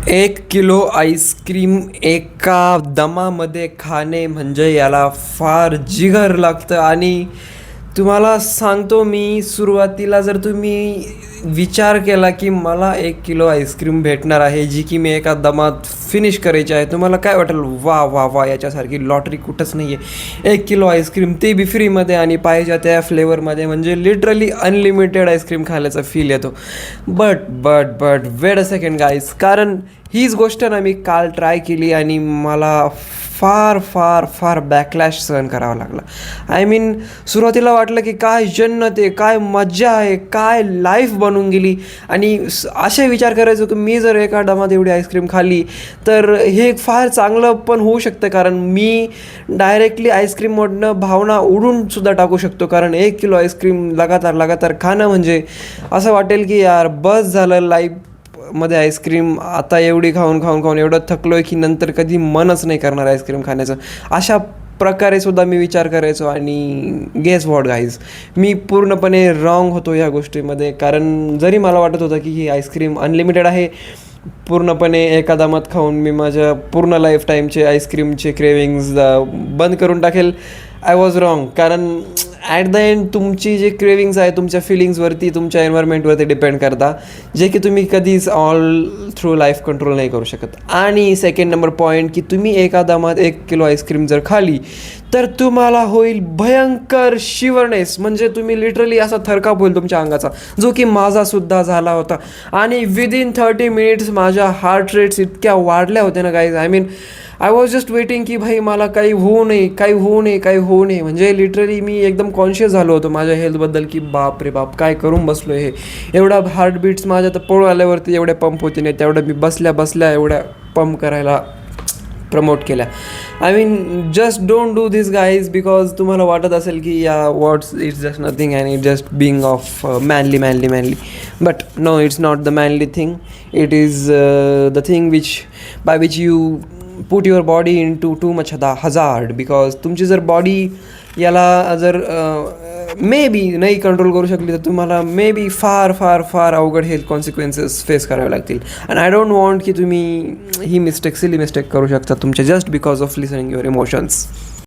1 kilo ice cream एका दमामध्ये खाणे म्हणजे याला फार जिगर लागतं. आणि तुम्हाला सांगतो मी, सुरुवातीला जर तुम्ही विचार केला की मला 1 किलो आईस्क्रीम भेटणार आहे जी की मी एका दमात फिनिश करायची आहे, तुम्हाला काय वाटेल? वा वा वा, याच्यासारखी लॉटरी कुठंच नाही आहे. 1 किलो आईस्क्रीम, ते बी फ्रीमध्ये आणि पाहिजे त्या फ्लेवरमध्ये, म्हणजे लिटरली अनलिमिटेड आईस्क्रीम खायला फील येतो. But weight a second guys, कारण हीच गोष्ट ना मी काल ट्राय केली आणि मला फार फार फार बॅकलॅश सहन करावा लागला. आय मीन, सुरुवातीला वाटलं की काय जन्नत आहे, काय मज्जा आहे, काय लाईफ बनून गेली. आणि असे विचार करायचो की मी जर एका दमात एवढी आईस्क्रीम खाल्ली तर हे फार चांगलं पण होऊ शकतं, कारण मी डायरेक्टली आईस्क्रीममधनं भावना उडून सुद्धा टाकू शकतो. कारण 1 किलो आईस्क्रीम लगातार खाणं म्हणजे असं वाटेल की यार बस झालं लाईफ मध्ये आईस्क्रीम, आता एवढी खाऊन एवढं थकलो आहे की नंतर कधी मनच नाही करणार आईस्क्रीम खाण्याचं. अशा प्रकारे सुद्धा मी विचार करायचो. आणि गेस व्हॉट गाईज, मी पूर्णपणे रॉंग होतो ह्या गोष्टीमध्ये. कारण जरी मला वाटत होतं की ही आईस्क्रीम अनलिमिटेड आहे, पूर्णपणे एका दमात खाऊन मी माझ्या पूर्ण लाईफ टाईमचे आईस्क्रीमचे क्रेविंग्ज बंद करून टाकेल, आय वॉज रॉंग. कारण ॲट द एंड तुमची जे क्रेविंग्स आहे तुमच्या फिलिंग्सवरती, तुमच्या एन्व्हायरमेंटवरती डिपेंड करता, जे की तुम्ही कधीच ऑल थ्रू लाईफ कंट्रोल नाही करू शकत. आणि सेकंड नंबर पॉईंट, की तुम्ही एका दमात 1 किलो आईस्क्रीम जर खाली तर तुम्हाला होईल भयंकर शिवरनेस, म्हणजे तुम्ही लिटरली असा थरकाप होईल तुमच्या अंगाचा, जो की माझासुद्धा झाला होता. आणि विदिन 30 मिनिट्स माझ्या हार्ट रेट्स इतक्या वाढल्या होत्या ना guys. I mean, I was just waiting की भाई मला काही होऊ नये. म्हणजे लिटरली मी एकदम कॉन्शियस झालो होतो माझ्या हेल्थबद्दल, की बाप रे बाप, काय करून बसलो हे. एवढा हार्टबीट्स माझ्या तर पळू आल्यावरती एवढे पंप होते नाही, तेवढं मी बसल्या एवढ्या पंप करायला प्रमोट केल्या. I mean, just don't do this guys, because तुम्हाला वाटत असेल की या what's, it's just nothing and it just being off manly. But no, it's not the manly thing. It is the thing by which you put your body in too much hazard. Because तुमची जर body याला जर may be नाही control करू शकली तर तुम्हाला may be फार फार फार अवघड हेल्थ कॉन्सिक्वेन्सेस फेस करावे लागतील. अँड आय डोंट वॉन्ट की तुम्ही ही सिली मिस्टेक करू शकता तुमच्या, just because of listening your emotions.